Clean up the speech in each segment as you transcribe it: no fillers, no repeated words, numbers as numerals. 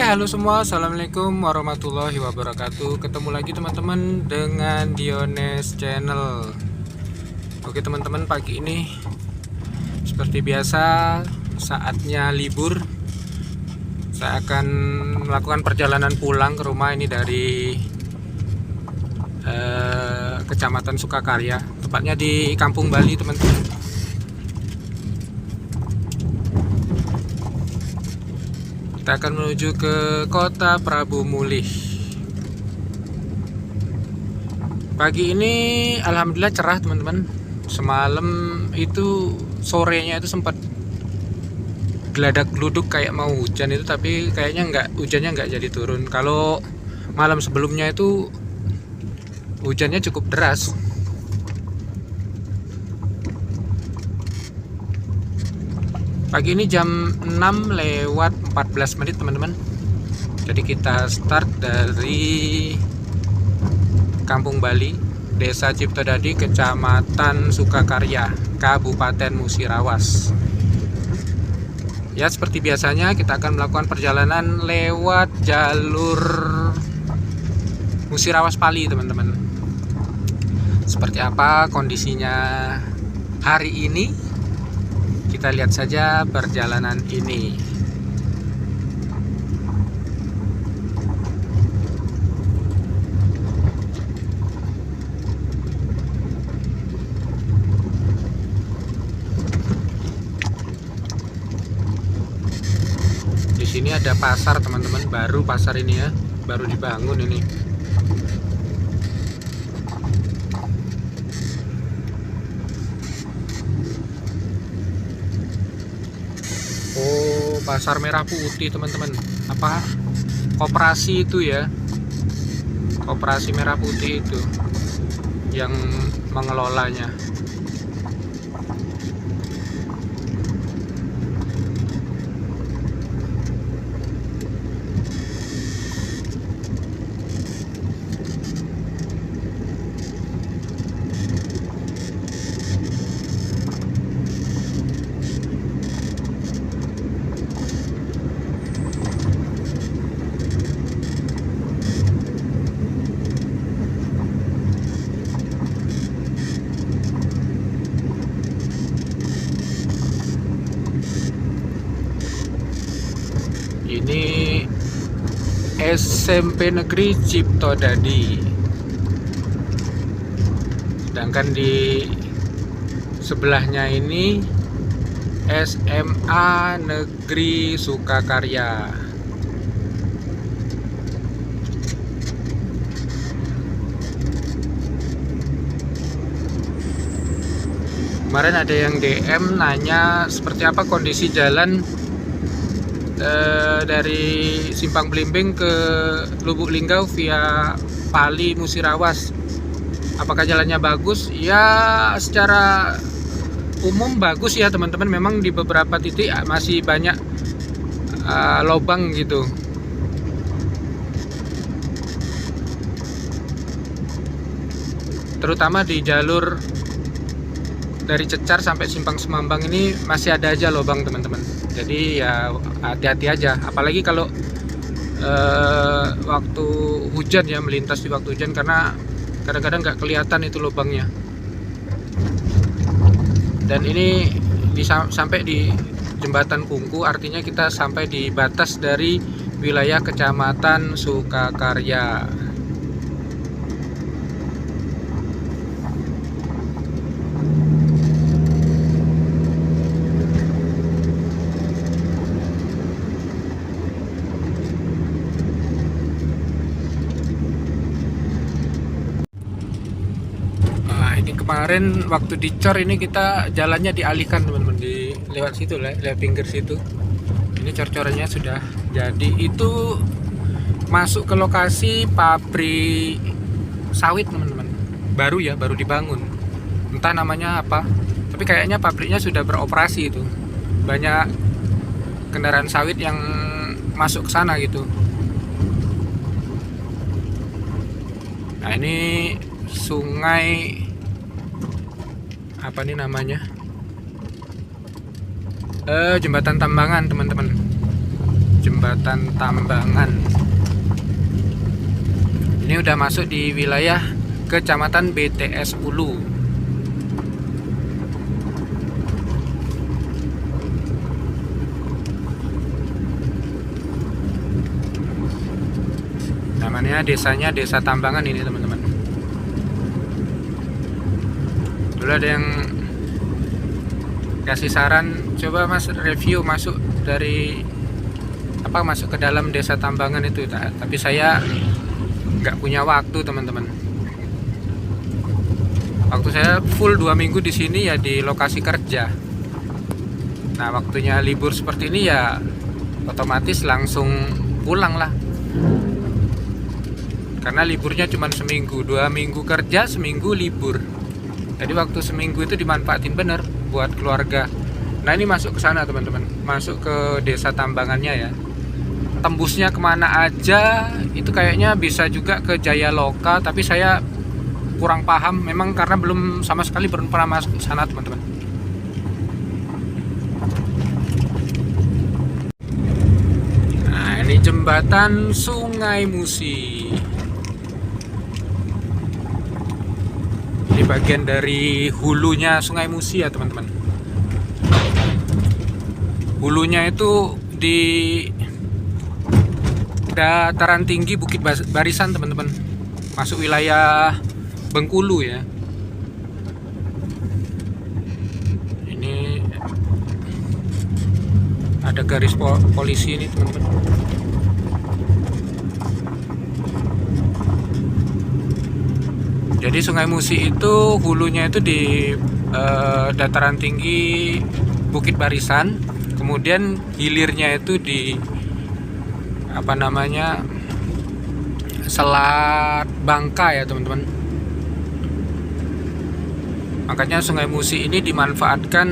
Halo semua, assalamualaikum warahmatullahi wabarakatuh. Ketemu lagi teman-teman dengan Diones Channel. Oke teman-teman, pagi ini seperti biasa saatnya libur. Saya akan melakukan perjalanan pulang ke rumah ini dari Kecamatan Sukakarya, tepatnya di Kampung Bali teman-teman. Kita akan menuju ke kota Prabu Mulih. Pagi ini alhamdulillah cerah teman-teman. Semalam itu sorenya itu sempat geladak geluduk kayak mau hujan itu, tapi kayaknya hujannya nggak jadi turun. Kalau malam sebelumnya itu hujannya cukup deras. Pagi ini jam 6:14 teman-teman. Jadi kita start dari Kampung Bali, Desa Ciptodadi, Kecamatan Sukakarya, Kabupaten Musirawas. Ya, seperti biasanya kita akan melakukan perjalanan lewat jalur Musirawas Pali teman-teman. Seperti apa kondisinya hari ini? Kita lihat saja perjalanan ini. Di sini ada pasar teman-teman, baru pasar ini ya, baru dibangun ini. Oh, pasar merah putih teman-teman. Apa? Koperasi itu ya. Koperasi merah putih itu yang mengelolanya. Ini SMP Negeri Ciptodadi. Sedangkan di sebelahnya ini SMA Negeri Sukakarya. Kemarin ada yang DM nanya seperti apa kondisi jalan dari Simpang Belimbing ke Lubuk Linggau via Pali Musirawas. Apakah jalannya bagus? Ya, secara umum bagus ya teman-teman. Memang di beberapa titik masih banyak lubang gitu. Terutama di jalur dari Cecar sampai Simpang Semambang ini masih ada aja lubang teman-teman. Jadi ya hati-hati aja, apalagi kalau waktu hujan ya, melintas di waktu hujan, karena kadang-kadang nggak kelihatan itu lubangnya. Dan ini sampai di Jembatan Kungku, artinya kita sampai di batas dari wilayah Kecamatan Sukakarya. Kemarin waktu di Cor ini kita jalannya dialihkan teman-teman, di lewat situ lah, lewat pinggir situ. Ini cor-cornya sudah jadi. Itu masuk ke lokasi pabrik sawit teman-teman, baru ya, baru dibangun, entah namanya apa, tapi kayaknya pabriknya sudah beroperasi. Itu banyak kendaraan sawit yang masuk ke sana gitu. Nah, ini sungai apa nih namanya, Jembatan Tambangan teman-teman. Jembatan Tambangan. Ini udah masuk di wilayah Kecamatan BTS Ulu. Namanya desanya Desa Tambangan ini, teman-teman. Dulu ada yang kasih saran, coba Mas review masuk ke dalam Desa Tambangan itu, tapi saya nggak punya waktu, teman-teman. Waktu saya full 2 minggu di sini ya, di lokasi kerja. Nah, waktunya libur seperti ini ya otomatis langsung pulang lah, karena liburnya cuma seminggu, 2 minggu kerja, seminggu libur. Jadi waktu seminggu itu dimanfaatin bener buat keluarga. Nah, ini masuk ke sana, teman-teman, masuk ke Desa Tambangannya ya. Tembusnya kemana aja itu kayaknya bisa juga ke Jayaloka, tapi saya kurang paham memang karena belum sama sekali pernah masuk ke sana, teman-teman. Nah, ini jembatan Sungai Musi. Ini bagian dari hulunya Sungai Musi ya, teman-teman. Hulunya itu di dataran tinggi Bukit Barisan, teman-teman. Masuk wilayah Bengkulu ya. Ini ada garis polisi ini, teman-teman. Jadi Sungai Musi itu hulunya itu di dataran tinggi Bukit Barisan, kemudian hilirnya itu di Selat Bangka ya, teman-teman. Makanya Sungai Musi ini dimanfaatkan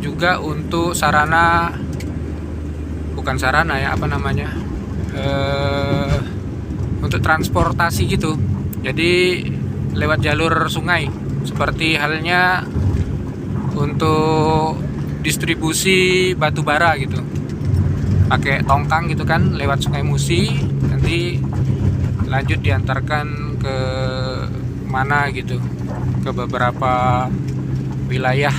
juga untuk untuk transportasi gitu. Jadi lewat jalur sungai, seperti halnya untuk distribusi batu bara gitu, pakai tongkang gitu kan, lewat Sungai Musi, nanti lanjut diantarkan ke mana gitu, ke beberapa wilayah.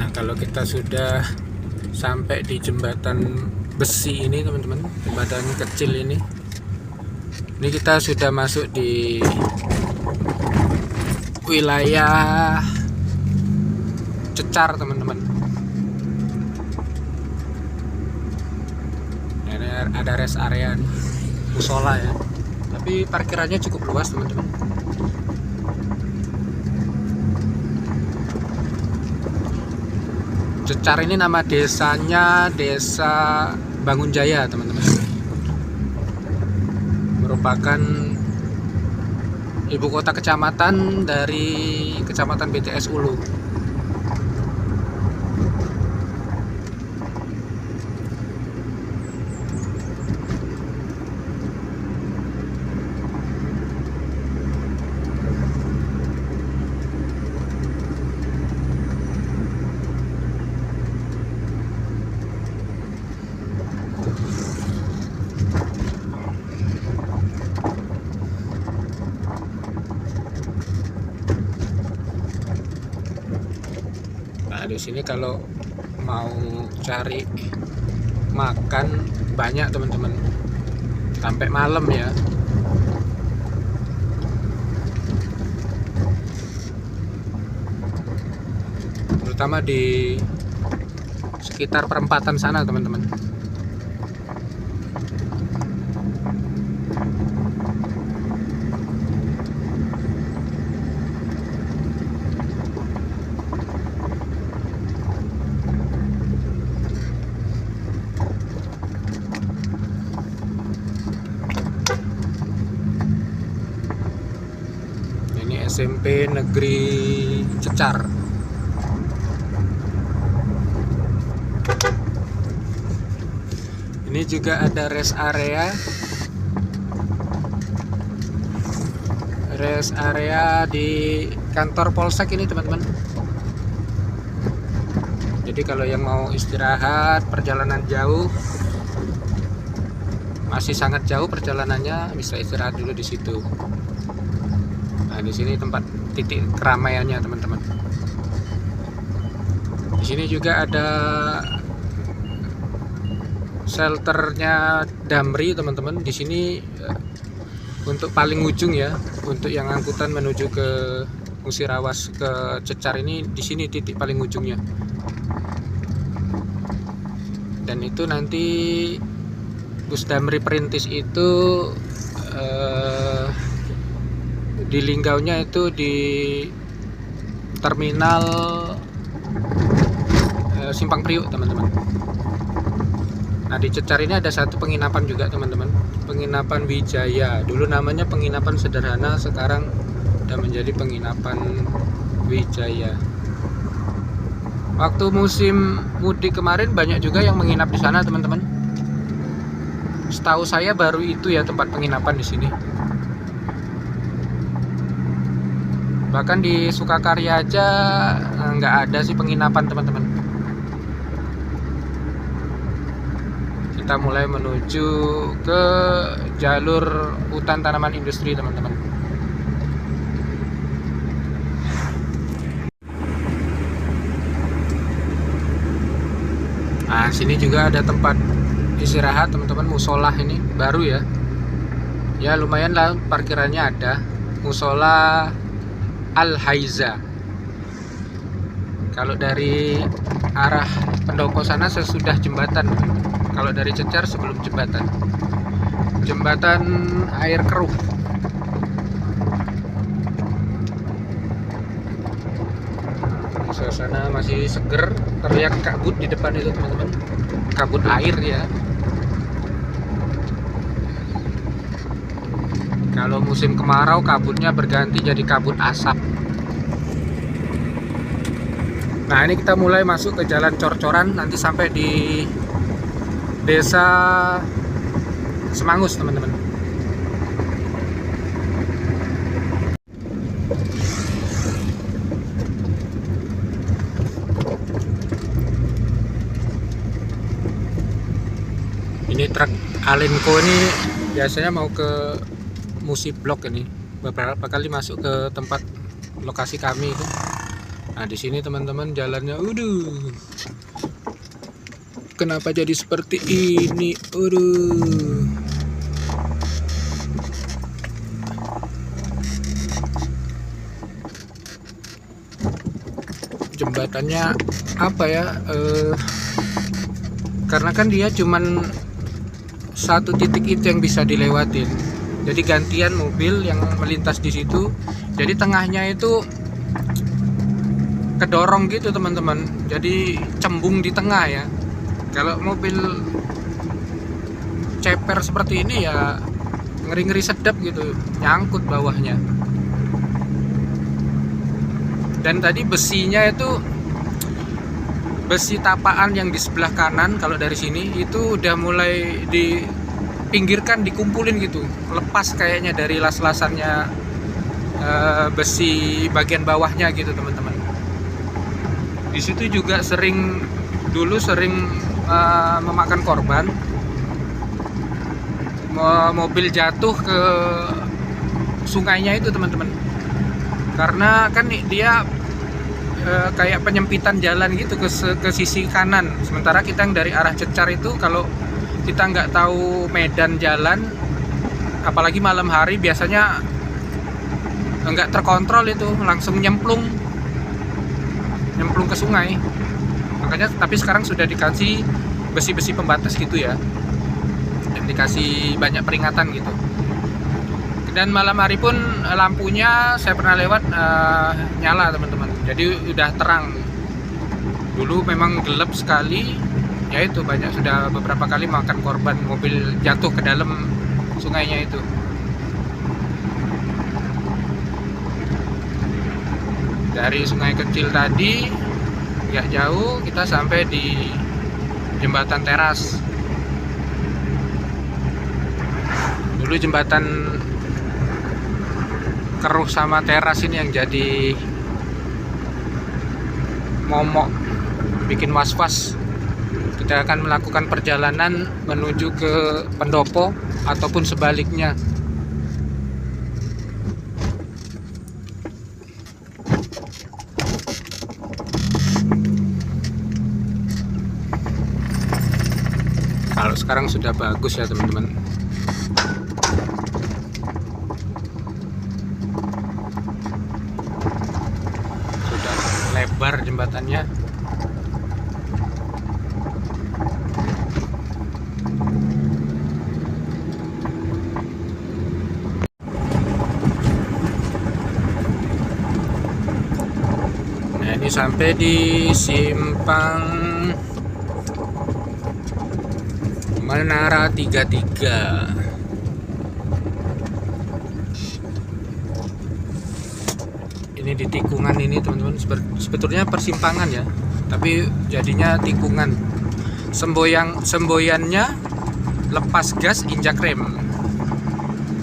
Nah, kalau kita sudah sampai di jembatan besi ini, teman-teman, jembatan kecil ini kita sudah masuk di wilayah Cecar, teman-teman. Ini ada rest area nih, musola ya, tapi parkirannya cukup luas, teman-teman. Cecar ini nama desanya Desa Bangunjaya, teman-teman. Merupakan ibu kota kecamatan dari Kecamatan BTS Ulu. Nah, di sini kalau mau cari makan banyak, teman-teman, sampai malam ya. Terutama di sekitar perempatan sana, teman-teman. SMP Negeri Cecar. Ini juga ada rest area rest area di kantor Polsek ini teman-teman. Jadi kalau yang mau istirahat, perjalanan jauh, masih sangat jauh perjalanannya, bisa istirahat dulu di situ. Nah, di sini tempat titik keramaiannya teman-teman. Di sini juga ada shelternya Damri teman-teman. Di sini untuk paling ujung ya, untuk yang angkutan menuju ke Musirawas ke Cecar ini, di sini titik paling ujungnya. Dan itu nanti bus Damri Perintis itu di Linggaunya itu di terminal Simpang Priuk teman-teman. Nah, di Cecar ini ada satu penginapan juga teman-teman, penginapan Wijaya. Dulu namanya penginapan sederhana, sekarang sudah menjadi penginapan Wijaya. Waktu musim mudik kemarin banyak juga yang menginap di sana teman-teman. Setahu saya baru itu ya tempat penginapan di sini. Bahkan di Sukakarya aja nggak ada sih penginapan teman-teman. Kita mulai menuju ke jalur hutan tanaman industri teman-teman. Nah, sini juga ada tempat istirahat teman-teman, musola ini baru ya. Ya lumayan lah, parkirannya ada. Musola Al-Haiza. Kalau dari arah Pendopo sana sesudah jembatan. Kalau dari Cecar sebelum jembatan. Jembatan air keruh. Suasana masih seger, terlihat kabut di depan itu teman-teman, kabut air ya. Kalau musim kemarau kabutnya berganti jadi kabut asap. Nah, ini kita mulai masuk ke jalan cor-coran, nanti sampai di desa Semangus teman-teman. Ini truk Alinko ini biasanya mau ke Musi Blok ini. Beberapa kali masuk ke tempat lokasi kami itu. Nah, di sini teman-teman jalannya, kenapa jadi seperti ini? Jembatannya apa ya? Karena kan dia cuman satu titik itu yang bisa dilewatin, jadi gantian mobil yang melintas di situ, jadi tengahnya itu kedorong gitu teman-teman, jadi cembung di tengah ya. Kalau mobil ceper seperti ini ya ngeri-ngeri sedap gitu, nyangkut bawahnya. Dan tadi besinya itu besi tapaan yang di sebelah kanan, kalau dari sini itu udah mulai dipinggirkan, dikumpulin gitu, lepas kayaknya dari las-lasannya besi bagian bawahnya gitu teman-teman. Di situ juga dulu sering memakan korban, mobil jatuh ke sungainya itu teman-teman, karena kan dia kayak penyempitan jalan gitu ke sisi kanan. Sementara kita yang dari arah Cecar itu, kalau kita nggak tahu medan jalan, apalagi malam hari, biasanya nggak terkontrol itu, langsung nyemplung ke sungai. Makanya tapi sekarang sudah dikasih besi-besi pembatas gitu ya, dan dikasih banyak peringatan gitu. Dan malam hari pun lampunya saya pernah lewat nyala teman-teman, jadi udah terang. Dulu memang gelap sekali, yaitu sudah beberapa kali makan korban, mobil jatuh ke dalam sungainya itu. Dari sungai kecil tadi nggak jauh, kita sampai di jembatan teras. Dulu jembatan keruh sama teras ini yang jadi momok, bikin was-was. Kita akan melakukan perjalanan menuju ke pendopo ataupun sebaliknya. Kalau sekarang sudah bagus ya teman-teman. Sudah lebar jembatannya. Nah, ini sampai di simpang Menara 33. Ini di tikungan ini teman-teman, sebetulnya persimpangan ya, tapi jadinya tikungan. Semboyannya lepas gas injak rem.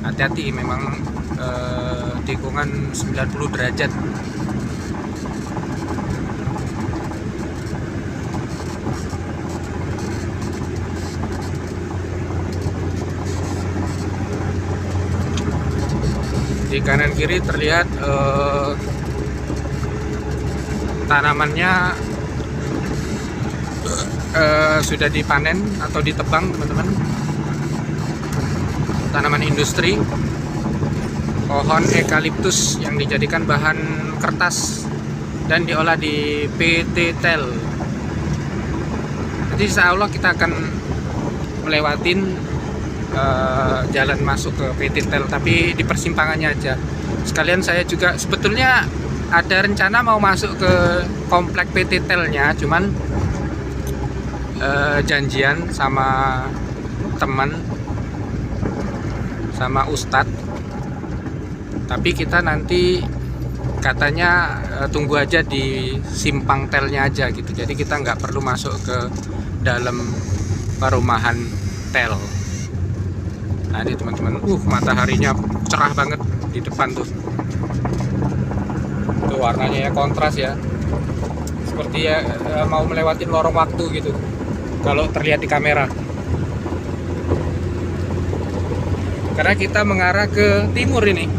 Hati-hati, memang tikungan 90 derajat. Di kanan kiri terlihat tanamannya sudah dipanen atau ditebang teman-teman. Tanaman industri, pohon eukaliptus yang dijadikan bahan kertas dan diolah di PT TEL. Jadi insya Allah kita akan melewatin jalan masuk ke PT TEL, tapi di persimpangannya aja. Sekalian saya juga sebetulnya ada rencana mau masuk ke komplek PT TEL-nya, cuman janjian sama teman, sama Ustadz. Tapi kita nanti katanya tunggu aja di simpang TEL-nya aja gitu. Jadi kita nggak perlu masuk ke dalam perumahan TEL. Nah ini teman-teman, mataharinya cerah banget di depan tuh. Tuh warnanya ya kontras ya. Seperti ya mau melewati lorong waktu gitu. Kalau terlihat di kamera. Karena kita mengarah ke timur ini.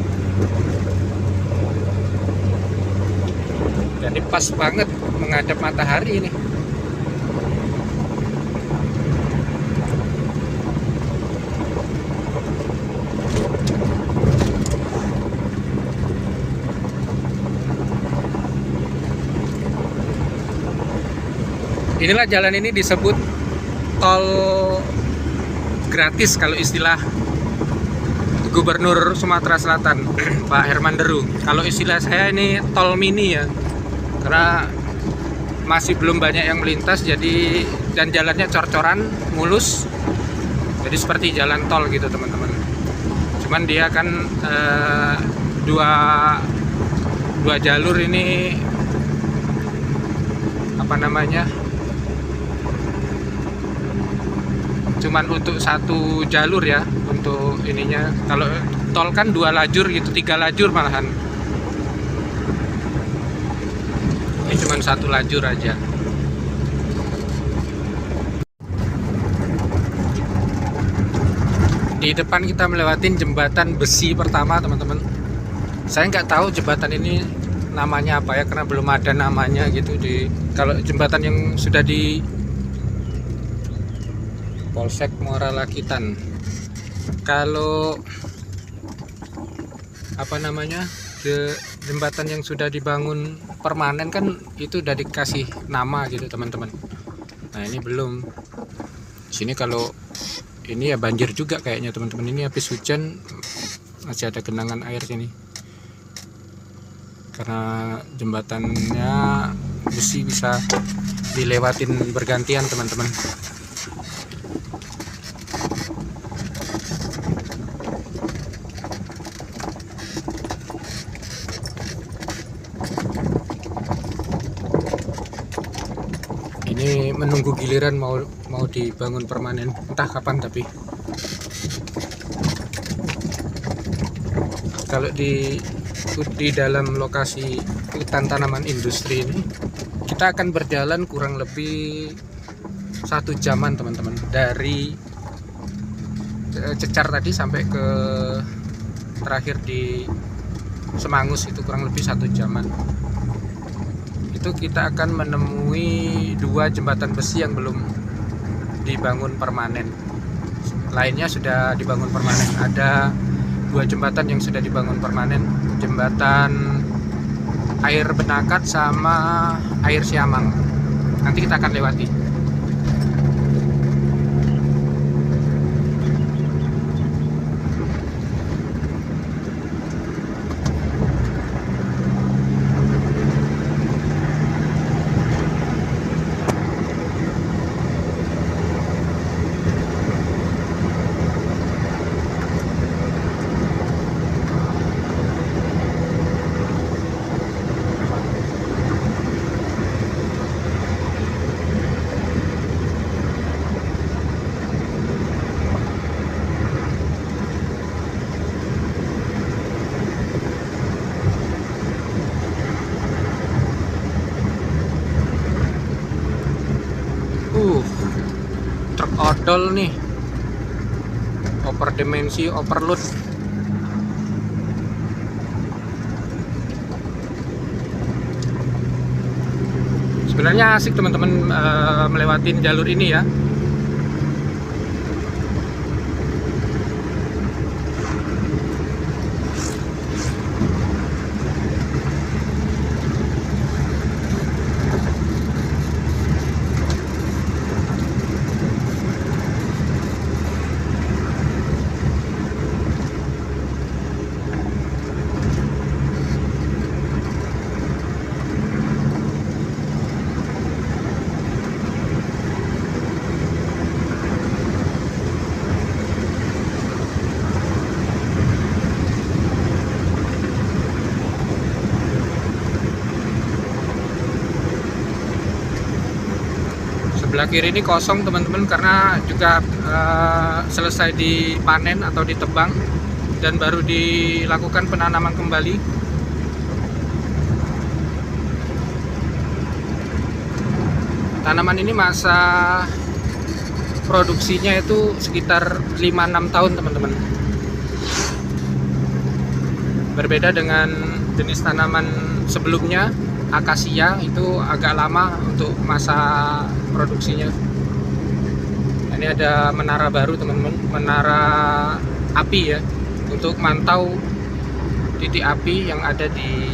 Jadi pas banget menghadap matahari ini. Inilah jalan ini disebut tol gratis kalau istilah Gubernur Sumatera Selatan Pak Herman Deru. Kalau istilah saya ini tol mini ya, karena masih belum banyak yang melintas, jadi dan jalannya cor-coran mulus, jadi seperti jalan tol gitu teman-teman. Cuman dia kan dua jalur ini, apa namanya, cuman untuk satu jalur ya untuk ininya. Kalau tol kan 2 lajur gitu, 3 lajur malahan. Ini cuman 1 lajur aja. Di depan kita melewatin jembatan besi pertama teman-teman. Saya nggak tahu jembatan ini namanya apa ya, karena belum ada namanya gitu. Kalau jembatan yang sudah di Polsek Muara Lakitan, kalau apa namanya, jembatan yang sudah dibangun permanen kan itu udah dikasih nama gitu teman-teman. Nah ini belum. Sini kalau ini ya banjir juga kayaknya teman-teman. Ini habis hujan masih ada genangan air sini, karena jembatannya besi bisa dilewatin bergantian teman-teman. Ini menunggu giliran mau dibangun permanen, entah kapan. Tapi kalau di di dalam lokasi hutan tanaman industri ini. Kita akan berjalan kurang lebih 1 jaman teman-teman, dari Cecar tadi sampai ke terakhir di Semangus itu kurang lebih 1 jaman. Itu kita akan menemui 2 jembatan besi yang belum dibangun permanen. Lainnya sudah dibangun permanen. Ada 2 jembatan yang sudah dibangun permanen, jembatan Air Benakat sama Air Siamang. Nanti kita akan lewati. Truk odol nih, dimensi overload. Sebenarnya asik teman-teman melewati jalur ini ya. Sebelah kiri ini kosong teman-teman, karena juga selesai dipanen atau ditebang dan baru dilakukan penanaman kembali. Tanaman ini masa produksinya itu sekitar 5-6 tahun teman-teman. Berbeda dengan jenis tanaman sebelumnya, akasia itu agak lama untuk masa produksinya. Ini ada menara baru teman-teman, menara api ya, untuk mantau titik api yang ada di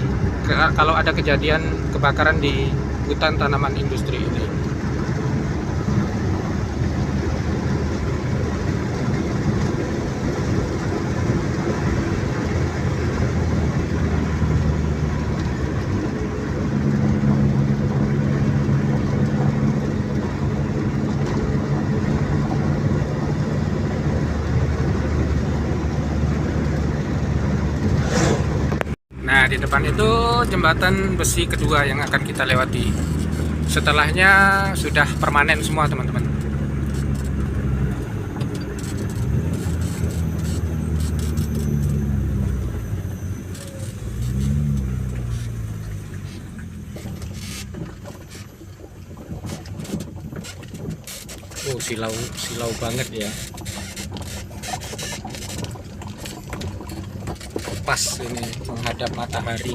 kalau ada kejadian kebakaran di hutan tanaman industri ini. Nah, di depan itu jembatan besi kedua yang akan kita lewati. Setelahnya sudah permanen semua, teman-teman. Oh, silau banget ya. Pas ini menghadap matahari.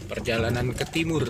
Perjalanan ke timur.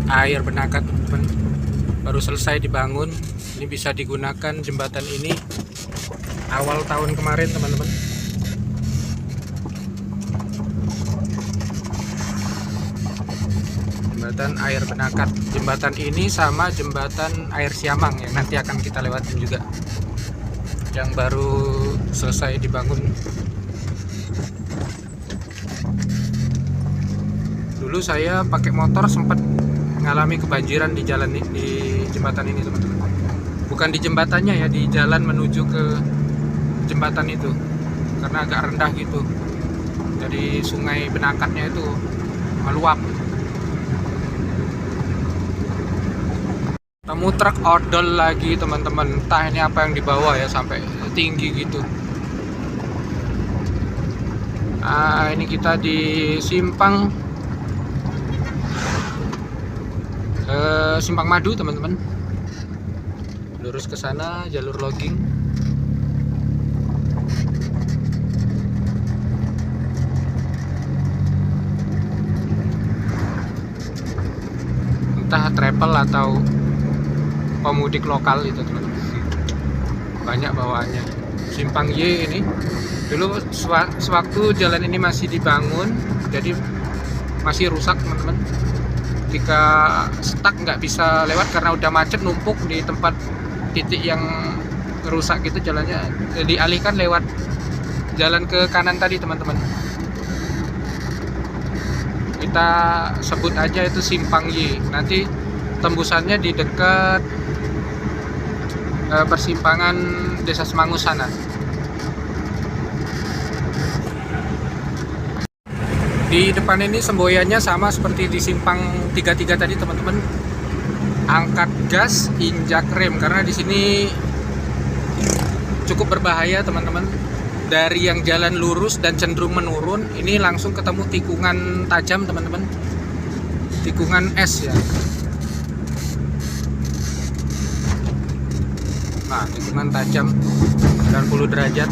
air Benakat teman-teman, baru selesai dibangun. Ini bisa digunakan jembatan ini awal tahun kemarin teman-teman. Jembatan air Benakat. Jembatan ini sama jembatan air Siamang yang nanti akan kita lewatin juga, yang baru selesai dibangun. Dulu saya pakai motor sempat mengalami kebanjiran di jalan di jembatan ini teman-teman. Bukan di jembatannya ya, di jalan menuju ke jembatan itu, karena agak rendah gitu. Jadi sungai Benakatnya itu meluap. Temu truk odol lagi teman-teman, entah ini apa yang dibawa ya sampai tinggi gitu. Ini kita di Simpang Madu teman-teman. Lurus ke sana jalur logging. Entah travel atau pemudik lokal itu teman-teman, banyak bawaannya. Simpang Y ini dulu sewaktu jalan ini masih dibangun, jadi masih rusak teman-teman. Ketika stuck nggak bisa lewat karena udah macet numpuk di tempat titik yang rusak gitu jalannya, dialihkan lewat jalan ke kanan tadi teman-teman. Kita sebut aja itu Simpang Y. Nanti tembusannya di dekat persimpangan Desa Semangus sana. Di depan ini semboyannya sama seperti di Simpang 33 tadi teman-teman. Angkat gas, injak rem, karena di sini cukup berbahaya teman-teman. Dari yang jalan lurus dan cenderung menurun, ini langsung ketemu tikungan tajam teman-teman. Tikungan es ya. Nah, tikungan tajam 90 derajat.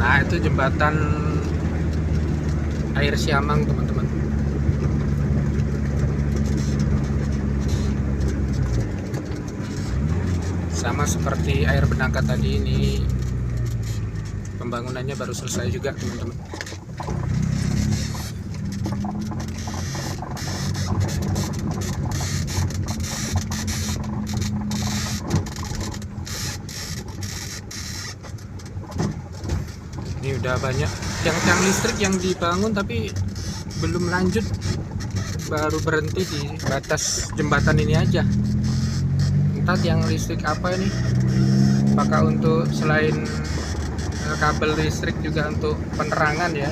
Nah, itu jembatan air Siamang teman-teman. Sama seperti air Benakat tadi, ini pembangunannya baru selesai juga teman-teman. Ini udah banyak tiang-tiang listrik yang dibangun tapi belum lanjut, baru berhenti di batas jembatan ini aja. Entah tiang listrik apa ini, apakah untuk selain kabel listrik juga untuk penerangan ya.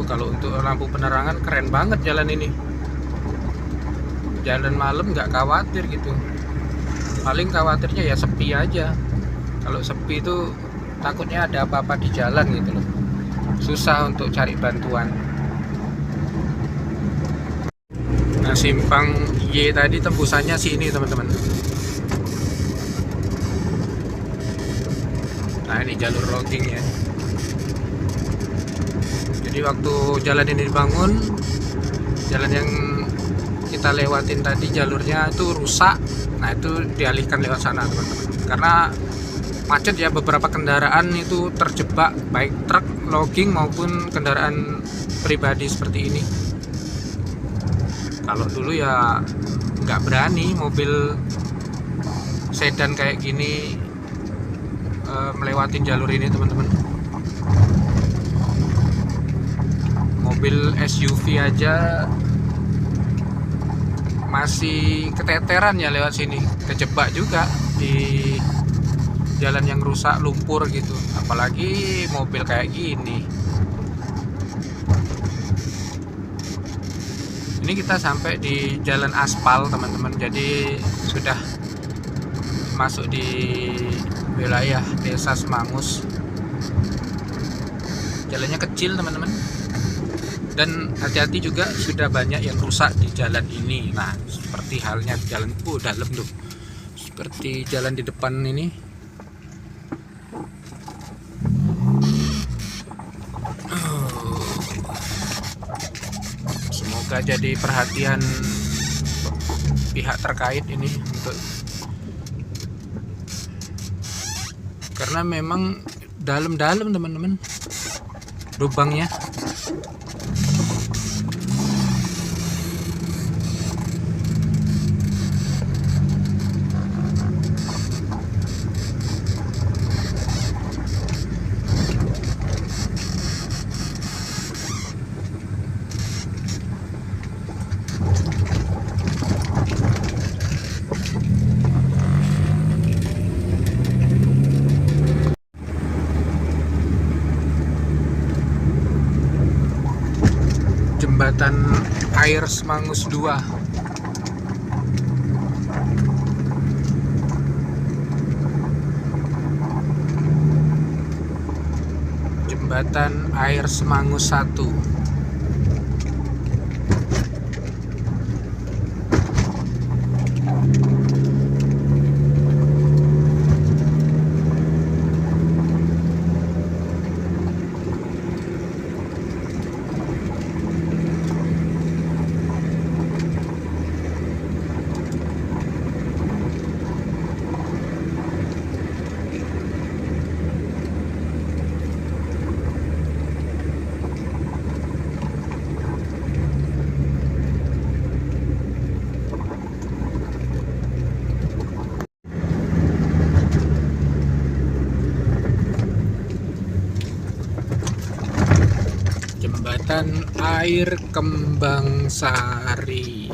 Kalau untuk lampu penerangan keren banget jalan ini. Jalan malam nggak khawatir gitu. Paling khawatirnya ya sepi aja. Kalau sepi itu takutnya ada apa-apa di jalan gitu loh. Susah untuk cari bantuan. Nah, Simpang Y tadi tembusannya sini teman-teman. Nah, ini jalur logging ya. Jadi waktu jalan ini dibangun, jalan yang kita lewatin tadi jalurnya itu rusak. Nah, itu dialihkan lewat sana teman-teman, karena macet ya. Beberapa kendaraan itu terjebak, baik truk logging maupun kendaraan pribadi seperti ini. Kalau dulu ya nggak berani mobil sedan kayak gini melewatin jalur ini teman-teman. Mobil SUV aja masih keteteran ya lewat sini, kejebak juga di jalan yang rusak lumpur gitu, apalagi mobil kayak gini. Ini kita sampai di jalan aspal teman-teman, jadi sudah masuk di wilayah Desa Semangus. Jalannya kecil teman-teman, dan hati-hati juga, sudah banyak yang rusak di jalan ini. Nah, seperti halnya jalan dalam tuh, seperti jalan di depan ini. Semoga jadi perhatian pihak terkait ini, untuk karena memang dalam-dalam teman-teman lubangnya. Jembatan Air Semangus 2. Jembatan Air Semangus 1. Jembatan Air Kembang Sari.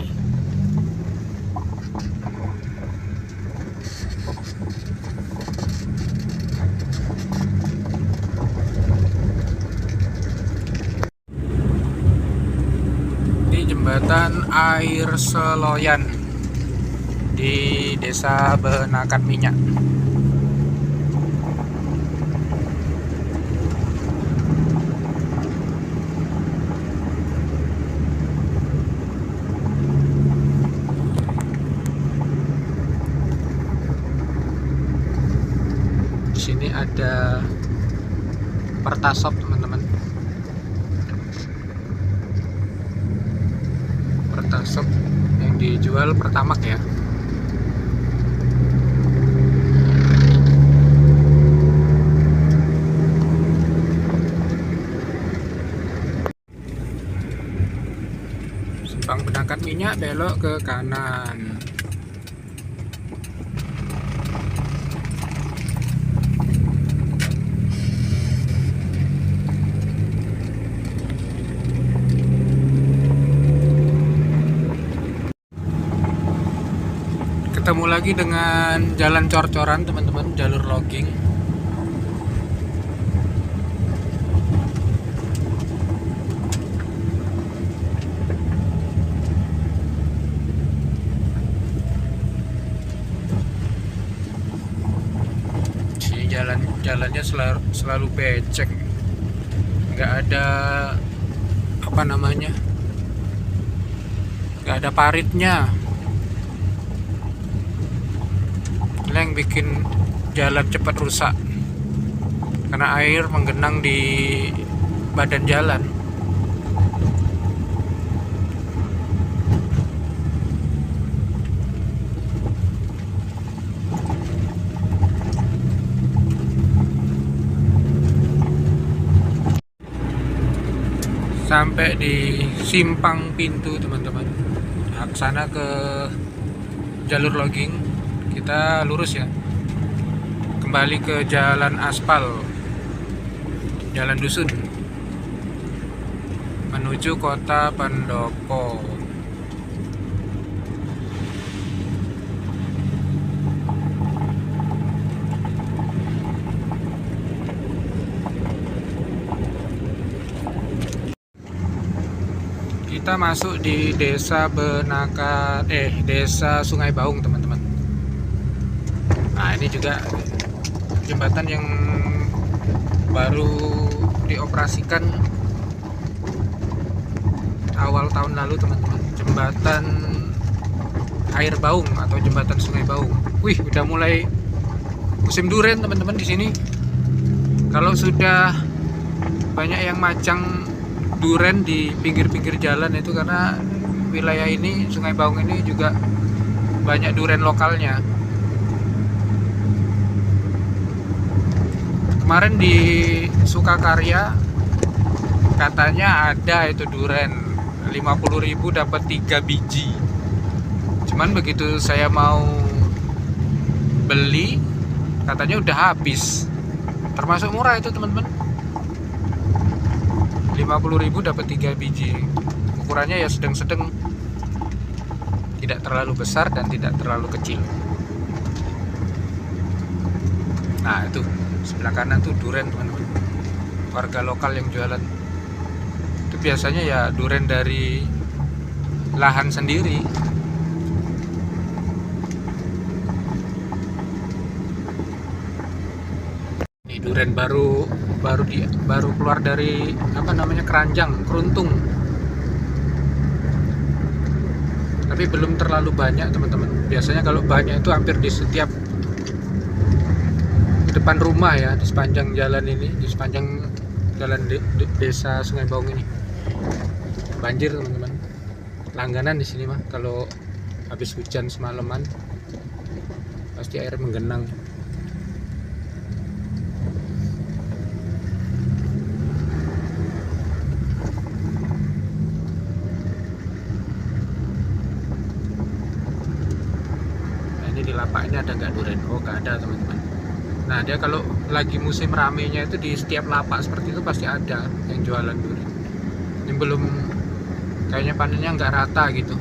Ini jembatan Air Seloyan di Desa Benakat Minyak. Sini ada Pertasop teman-teman. Pertasop yang dijual Pertamak ya. Simpang Benakat Minyak, belok ke kanan. Ketemu lagi dengan jalan cor-coran teman-teman, jalur logging. Sini jalannya selalu becek, nggak ada apa namanya, nggak ada paritnya. Yang bikin jalan cepat rusak karena air menggenang di badan jalan. Sampai di simpang pintu teman-teman, nah, sana ke jalur logging. Kita lurus ya, kembali ke jalan aspal, jalan dusun menuju kota Pendopo. Kita masuk di Desa Desa Sungai Baung, teman-teman. Nah, ini juga jembatan yang baru dioperasikan awal tahun lalu, teman-teman. Jembatan air Baung atau jembatan Sungai Baung. Wih, udah mulai musim duren, teman-teman, di sini. Kalau sudah banyak yang macang duren di pinggir-pinggir jalan itu karena wilayah ini, Sungai Baung ini juga banyak duren lokalnya. Kemarin di Sukakarya katanya ada itu duren 50.000 dapat 3 biji. Cuman begitu saya mau beli katanya udah habis. Termasuk murah itu, teman-teman. 50.000 dapat 3 biji. Ukurannya ya sedang-sedang, tidak terlalu besar dan tidak terlalu kecil. Nah, itu sebelah kanan tuh duren, teman-teman. Warga lokal yang jualan. Itu biasanya ya duren dari lahan sendiri. Ini duren baru keluar dari keranjang, keruntung. Tapi belum terlalu banyak, teman-teman. Biasanya kalau banyak itu hampir di setiap di depan rumah ya, di sepanjang jalan ini, di sepanjang jalan Desa Sungai Baung ini. Banjir, teman-teman. Langganan di sini mah kalau habis hujan semalaman pasti air menggenang. Di lapak ini ada nggak duren? Oh, nggak ada, teman-teman. Nah, dia kalau lagi musim ramenya itu di setiap lapak seperti itu pasti ada yang jualan duren. Ini belum, kayaknya panennya nggak rata gitu.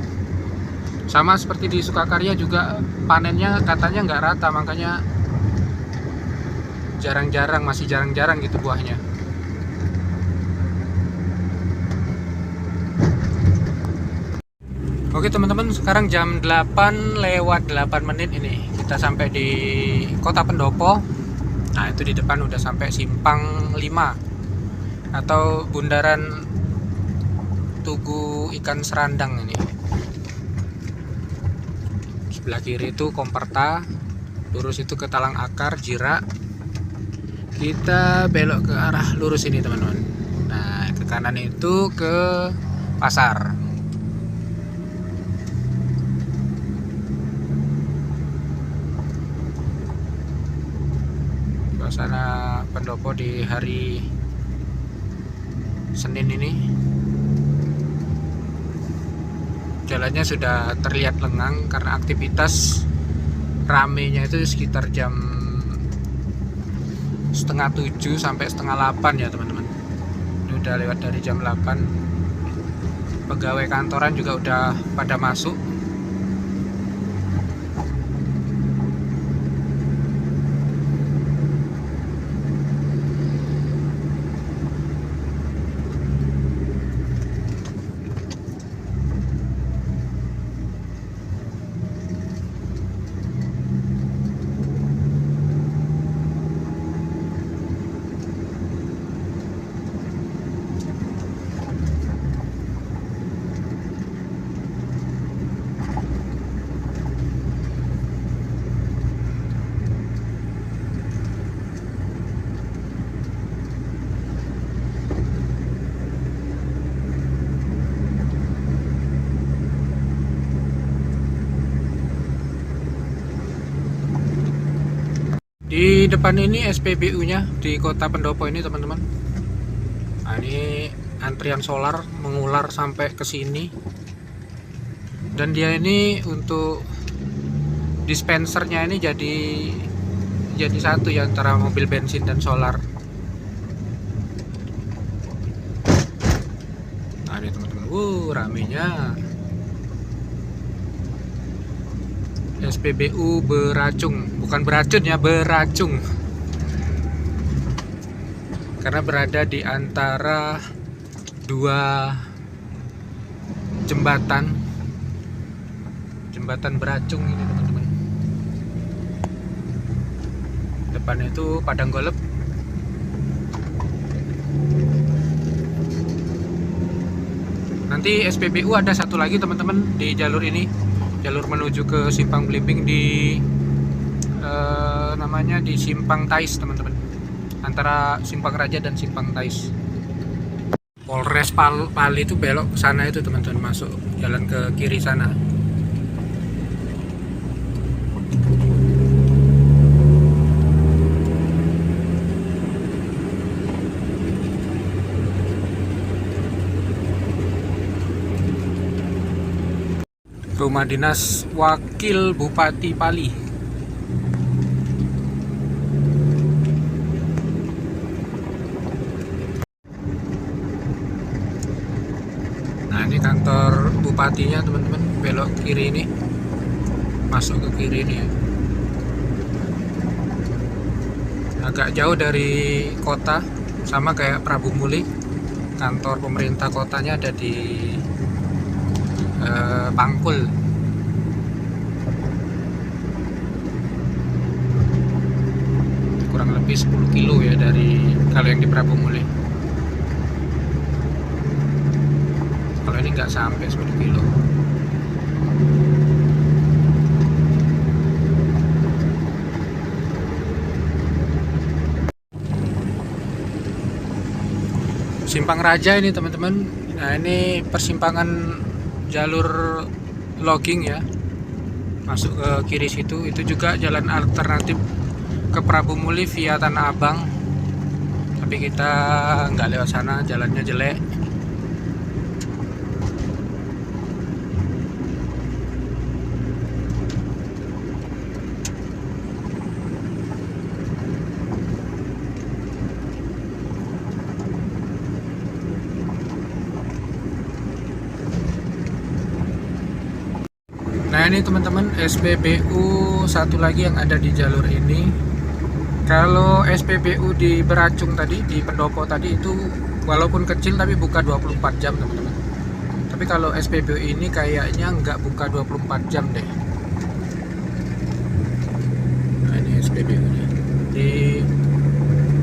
Sama seperti di Sukakarya juga panennya katanya nggak rata, makanya masih jarang-jarang gitu buahnya. Oke, teman-teman, sekarang jam 8:08 ini kita sampai di Kota Pendopo. Nah, itu di depan udah sampai Simpang 5 atau bundaran Tugu Ikan Serandang ini. Sebelah kiri itu Komperta, lurus itu ke Talang Akar, Jirak. Kita belok ke arah lurus ini, teman-teman. Nah, ke kanan itu ke pasar. Suasana Pendopo di hari Senin ini, jalannya sudah terlihat lengang karena aktivitas ramenya itu sekitar jam 6:30 sampai 7:30 ya, teman-teman. Ini udah lewat dari jam 8. Pegawai kantoran juga udah pada masuk. Di depan ini SPBU-nya di Kota Pendopo ini, teman-teman. Nah, ini antrian solar mengular sampai ke sini. Dan dia ini untuk dispensernya ini jadi satu ya antara mobil bensin dan solar. Nah, ini, teman-teman. Ramenya. SPBU Beracung, bukan beracun ya, Beracung. Karena berada di antara dua jembatan Beracung ini teman-teman. Depannya itu padang golep. Nanti SPBU ada satu lagi teman-teman di jalur ini, jalur menuju ke Simpang Belimbing di namanya di Simpang Tais teman-teman, antara Simpang Raja dan Simpang Tais. Polres Pali itu belok ke sana itu teman-teman, masuk jalan ke kiri sana. Rumah dinas Wakil Bupati Pali. Nah, ini kantor bupatinya teman-teman, belok kiri ini, masuk ke kiri ini ya. Agak jauh dari kota, sama kayak Prabu Muli. Kantor pemerintah kotanya ada di Bangkul. Kurang lebih 10 kilo ya dari kalau yang di Prabu Muli. Kalau ini nggak sampai 10 kilo. Simpang Raja ini teman-teman. Nah, ini persimpangan jalur logging ya, masuk ke kiri situ. Itu juga jalan alternatif ke Prabu Muli via Tanah Abang, tapi kita nggak lewat sana, jalannya jelek. Nah, ini teman-teman SPBU satu lagi yang ada di jalur ini. Kalau SPBU di Beracung tadi, di Pendopo tadi itu walaupun kecil tapi buka 24 jam teman-teman. Tapi kalau SPBU ini kayaknya nggak buka 24 jam deh. Nah, ini SPBU nya di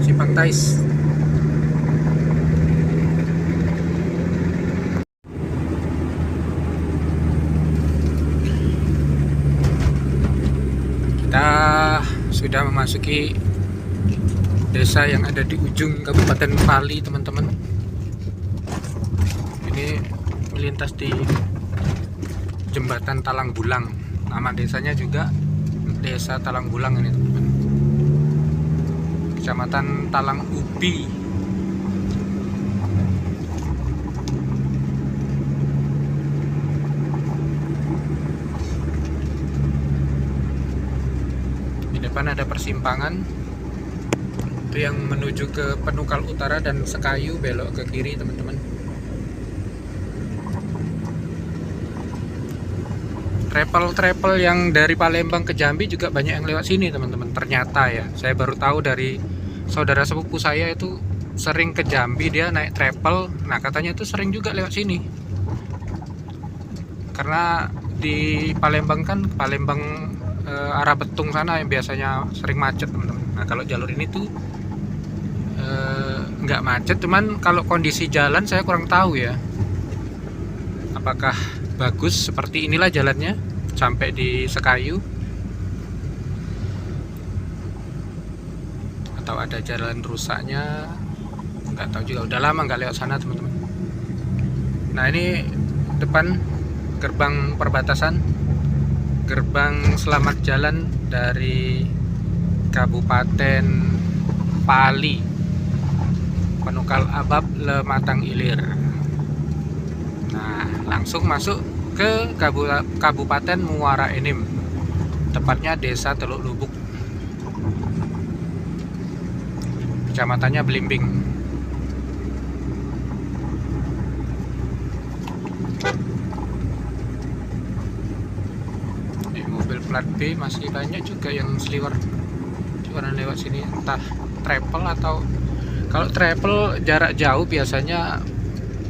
Simpang Tais. Kita sudah memasuki desa yang ada di ujung Kabupaten Pali teman-teman. Ini melintas di jembatan Talang Bulang. Nama desanya juga Desa Talang Bulang ini teman-teman. Kecamatan Talang Ubi. Di depan ada persimpangan itu yang menuju ke Penukal Utara dan Sekayu, belok ke kiri teman-teman. Travel yang dari Palembang ke Jambi juga banyak yang lewat sini teman-teman. Ternyata ya, saya baru tahu dari saudara sepupu saya itu sering ke Jambi, dia naik travel. Nah, katanya itu sering juga lewat sini. Karena di Palembang kan, arah Betung sana yang biasanya sering macet teman-teman. Nah, kalau jalur ini tuh nggak macet, cuman kalau kondisi jalan saya kurang tahu ya. Apakah bagus seperti inilah jalannya sampai di Sekayu, atau ada jalan rusaknya, nggak tahu juga. Udah lama nggak lewat sana teman-teman. Nah, ini depan gerbang perbatasan, gerbang selamat jalan dari Kabupaten Pali, Penukal Abab Lematang Ilir. Nah, langsung masuk ke Kabupaten Muara Enim, tepatnya Desa Teluk Lubuk, kecamatannya Belimbing. Ini mobil plat B masih banyak juga yang seliweran lewat sini, entah travel atau kalau travel jarak jauh biasanya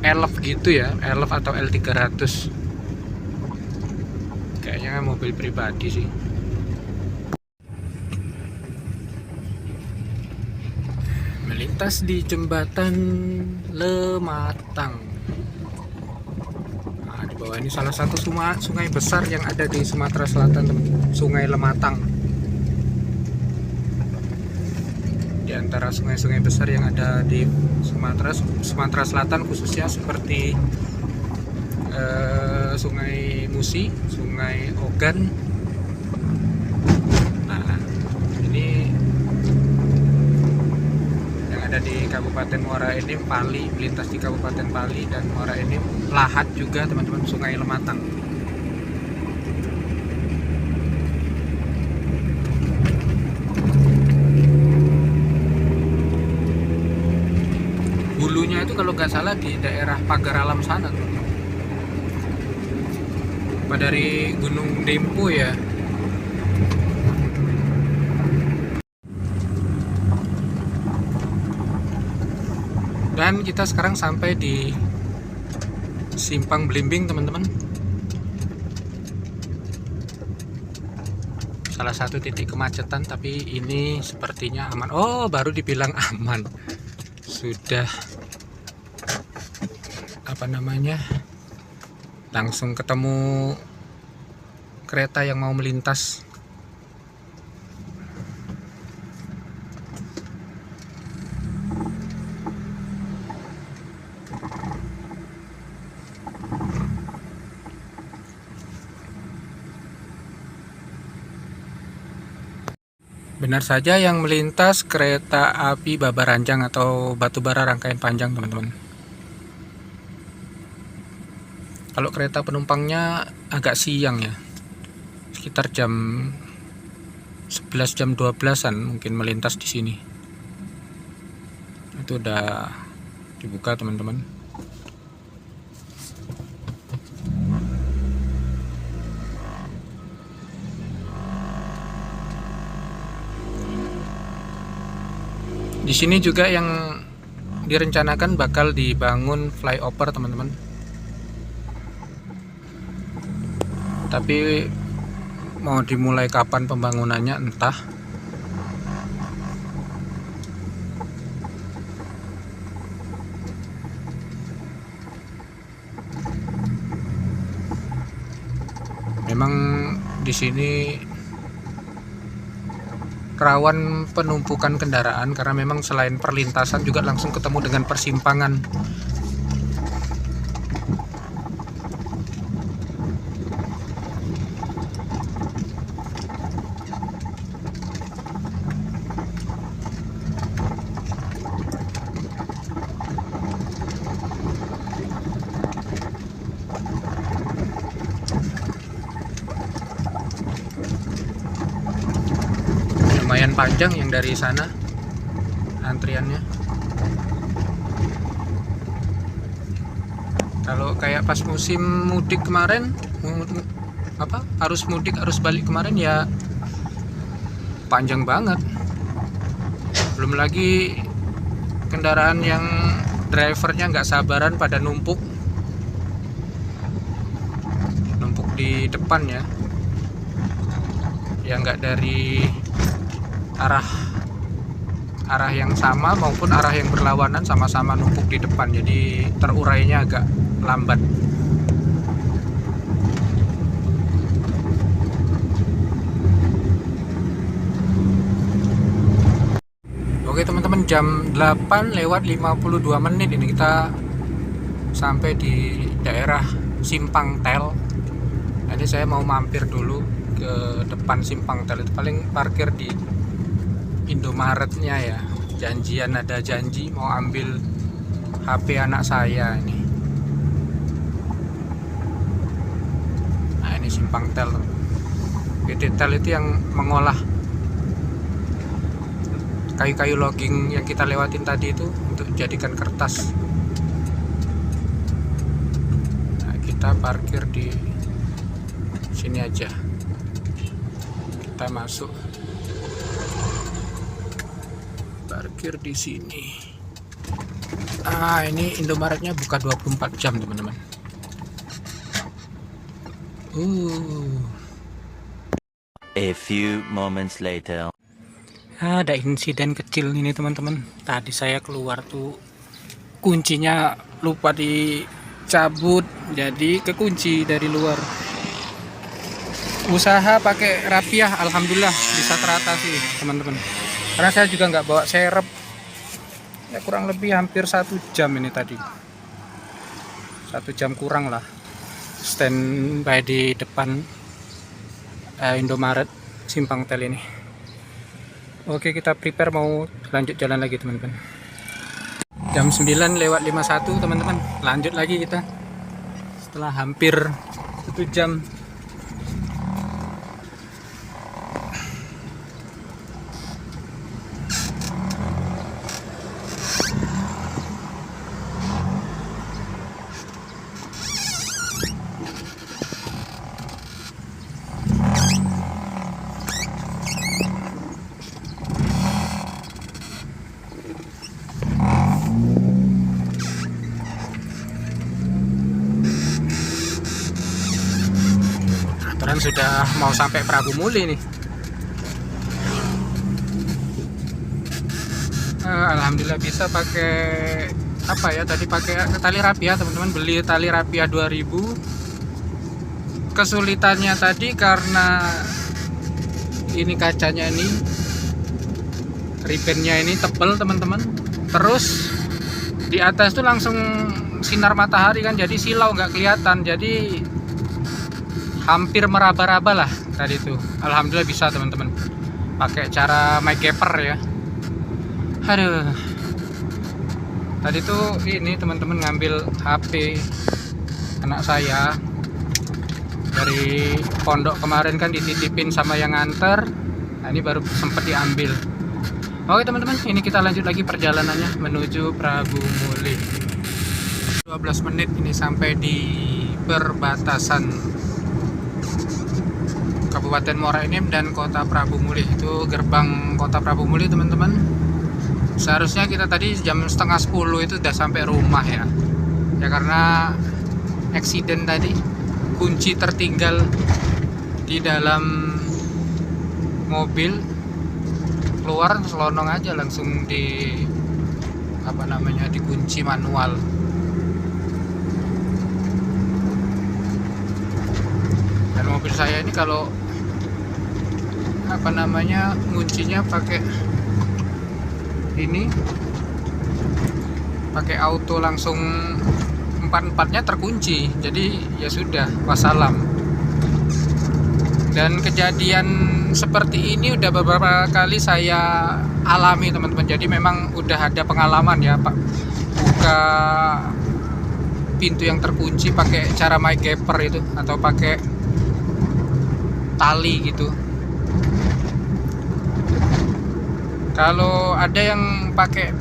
Elf gitu ya, Elf atau L300. Kayaknya mobil pribadi sih. Melintas di jembatan Lematang. Nah, di bawah ini salah satu sungai besar yang ada di Sumatera Selatan, Sungai Lematang. Di antara sungai-sungai besar yang ada di Sumatera Selatan khususnya seperti Sungai Musi, Sungai Ogan. Nah, ini yang ada di Kabupaten Muara Enim, Pali, melintas di Kabupaten Pali dan Muara Enim, Lahat juga teman-teman, Sungai Lematang. Hulunya itu kalau nggak salah di daerah Pagar Alam sana tuh. Apa dari Gunung Dempo ya. Dan kita sekarang sampai di Simpang Belimbing teman-teman. Salah satu titik kemacetan, tapi ini sepertinya aman. Oh, baru dibilang aman. Sudah apa namanya? Langsung ketemu kereta yang mau melintas. Benar saja, yang melintas kereta api Babaranjang atau Batubara rangkaian panjang teman-teman. Kalau kereta penumpangnya agak siang ya, sekitar jam 11 jam 12-an mungkin melintas di sini. Itu udah dibuka teman-teman. Di sini juga yang direncanakan bakal dibangun flyover teman-teman. Tapi mau dimulai kapan pembangunannya entah. Memang di sini rawan penumpukan kendaraan karena memang selain perlintasan juga langsung ketemu dengan persimpangan. Lumayan panjang yang dari sana antriannya. Kalau kayak pas musim mudik kemarin, arus mudik arus balik kemarin ya panjang banget. Belum lagi kendaraan yang drivernya nggak sabaran pada numpuk di depan ya, nggak dari arah yang sama maupun arah yang berlawanan, sama-sama numpuk di depan, jadi terurainya agak lambat. Oke teman-teman, jam 8:52 ini kita sampai di daerah Simpang Tel. Nanti saya mau mampir dulu ke depan Simpang Tel, itu paling parkir di Indomaretnya ya. Ada janji mau ambil HP anak saya ini. Nah, ini Simpang Tel. PT Tel itu yang mengolah kayu-kayu logging yang kita lewatin tadi itu untuk jadikan kertas. Nah, kita parkir di sini aja. Kita masuk, parkir di sini. Ini Indomaretnya buka 24 jam teman-teman. A few moments later. Ada insiden kecil ini teman-teman. Tadi saya keluar tuh kuncinya lupa dicabut, jadi kekunci dari luar. Usaha pakai rapiah, alhamdulillah bisa teratasi teman-teman. Karena saya juga nggak bawa serep. Ya kurang lebih hampir 1 jam ini tadi. 1 jam kurang lah. Standby di depan Indomaret Simpang Tel ini. Oke, kita prepare mau lanjut jalan lagi teman-teman. Jam 9:51 teman-teman. Lanjut lagi kita. Setelah hampir 1 jam. Sudah mau sampai Prabu Muli nih. Alhamdulillah bisa pakai apa ya, tadi pakai tali rapia teman-teman, beli tali rapia 2000. Kesulitannya tadi karena ini kacanya ini, ribennya ini tebel teman-teman, terus di atas tuh langsung sinar matahari kan, jadi silau nggak kelihatan, jadi hampir meraba-raba lah tadi tuh. Alhamdulillah bisa teman-teman, pakai cara mic gapper ya. Aduh, tadi tuh ini teman-teman ngambil HP anak saya dari pondok kemarin kan, dititipin sama yang nganter. Nah, ini baru sempat diambil. Oke teman-teman, ini kita lanjut lagi perjalanannya menuju Prabu Muli. 12 menit ini sampai di perbatasan Kabupaten Muara Enim dan Kota Prabu Muli. Itu gerbang Kota Prabu Muli teman-teman. Seharusnya kita tadi jam setengah 10 itu udah sampai rumah ya. Ya karena eksiden tadi, kunci tertinggal di dalam mobil, keluar selonong aja langsung di dikunci manual. Dan mobil saya ini kalau kuncinya pakai ini, pakai auto langsung 4-4-nya terkunci, jadi ya sudah wassalam. Dan kejadian seperti ini udah beberapa kali saya alami teman-teman, jadi memang udah ada pengalaman ya Pak, buka pintu yang terkunci pakai cara mic gapper itu, atau pakai tali gitu. Kalau ada yang pakai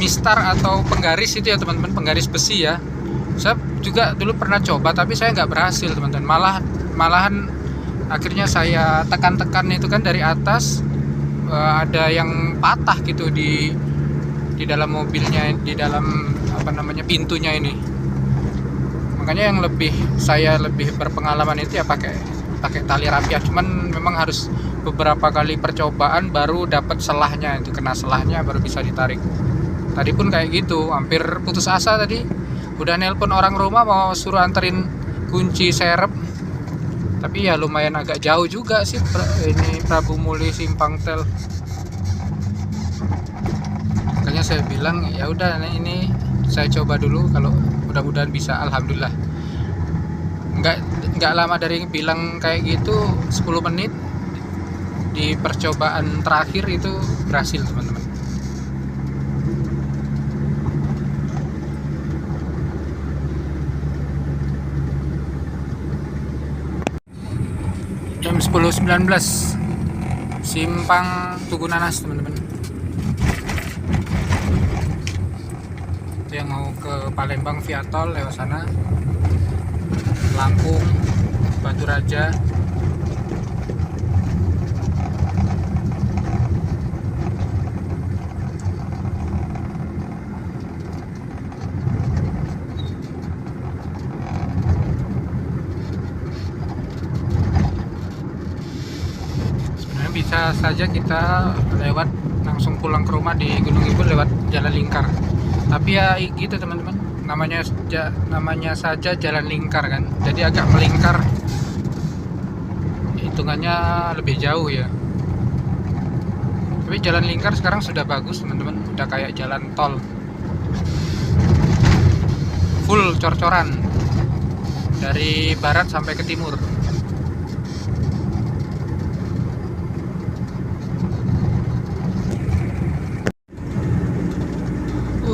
mistar atau penggaris itu ya teman-teman, penggaris besi ya, saya juga dulu pernah coba tapi saya nggak berhasil teman-teman. Malahan akhirnya saya tekan-tekan itu kan dari atas, ada yang patah gitu di dalam mobilnya, di dalam pintunya ini. Makanya yang saya lebih berpengalaman itu ya pakai tali rapiah. Cuman memang harus beberapa kali percobaan baru dapat selahnya, itu kena selahnya baru bisa ditarik. Tadi pun kayak gitu, hampir putus asa tadi. Udah nelpon orang rumah mau suruh anterin kunci serep, tapi ya lumayan agak jauh juga sih ini Prabu Muli Simpang Tel. Makanya saya bilang ya udah, ini saya coba dulu, kalau mudah-mudahan bisa. Alhamdulillah nggak lama dari bilang kayak gitu, 10 menit di percobaan terakhir itu berhasil teman-teman. Jam 10.19 Simpang Tugu Nanas teman-teman. Itu yang mau ke Palembang via tol lewat sana, Lampung, Batu Raja. Bisa saja kita lewat langsung pulang ke rumah di Gunung Ibu lewat Jalan Lingkar. Tapi ya gitu teman-teman, namanya saja Jalan Lingkar kan. Jadi agak melingkar, hitungannya lebih jauh ya. Tapi Jalan Lingkar sekarang sudah bagus teman-teman, udah kayak jalan tol. Full cor-coran dari barat sampai ke timur.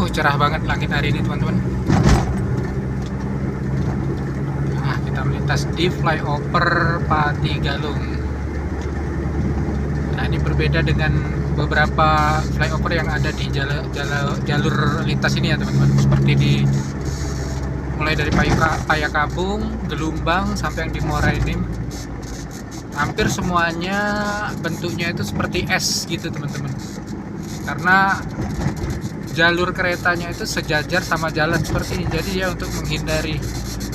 Cerah banget langit hari ini teman-teman. Nah, kita melintas di flyover Pati Galung. Nah, ini berbeda dengan beberapa flyover yang ada di jalur lintas ini ya teman-teman. Seperti mulai dari Payakabung, Gelumbang sampai yang di Muara Enim. Hampir semuanya bentuknya itu seperti S gitu teman-teman. Karena jalur keretanya itu sejajar sama jalan seperti ini. Jadi ya untuk menghindari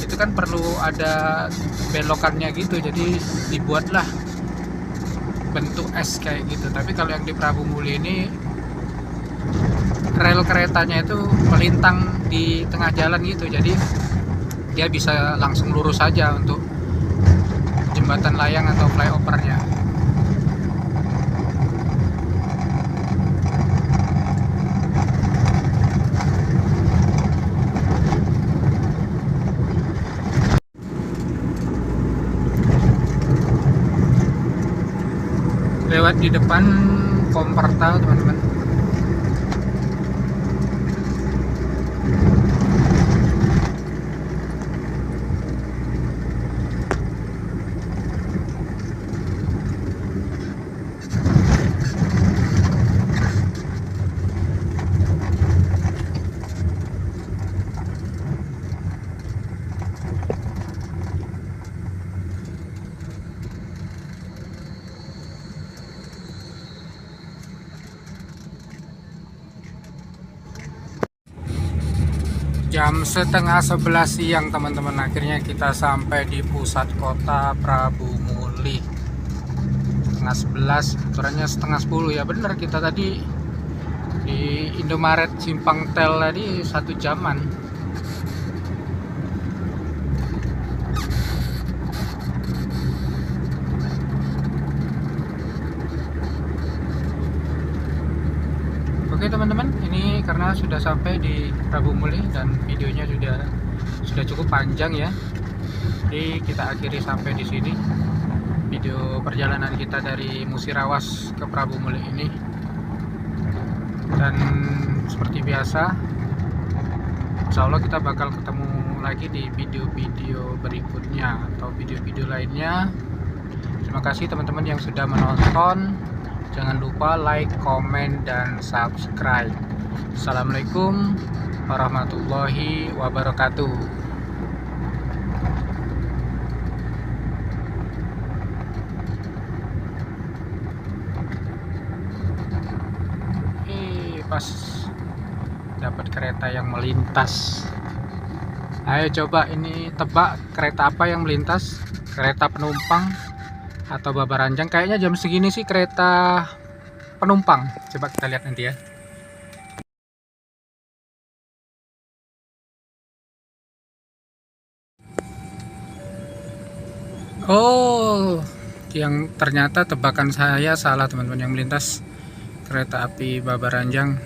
itu kan perlu ada belokannya gitu. Jadi dibuatlah bentuk S kayak gitu. Tapi kalau yang di Prabu Muli ini rel keretanya itu melintang di tengah jalan gitu. Jadi dia bisa langsung lurus saja untuk jembatan layang atau flyovernya. Lewat di depan Komperta teman-teman. Jam setengah 11 siang teman-teman, akhirnya kita sampai di pusat kota Prabu Muli. Setengah 11, aturannya setengah 10 ya, bener kita tadi di Indomaret Simpang Tel tadi 1 jaman. Oke teman-teman, ini karena sudah sampai di Prabu Muli dan videonya sudah cukup panjang ya. Jadi kita akhiri sampai di sini video perjalanan kita dari Musirawas ke Prabu Muli ini. Dan seperti biasa, insya Allah kita bakal ketemu lagi di video-video berikutnya atau video-video lainnya. Terima kasih teman-teman yang sudah menonton. Jangan lupa like, komen, dan subscribe. Assalamualaikum warahmatullahi wabarakatuh. Pas dapat kereta yang melintas. Ayo coba ini tebak kereta apa yang melintas? Kereta penumpang atau Babaranjang? Kayaknya jam segini sih kereta penumpang. Coba kita lihat nanti ya. Oh, yang ternyata tebakan saya salah teman-teman. Yang melintas kereta api Babaranjang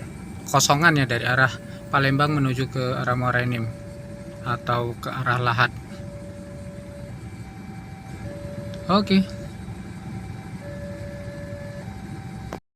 kosongan ya, dari arah Palembang menuju ke arah Muara Enim atau ke arah Lahat. Oke.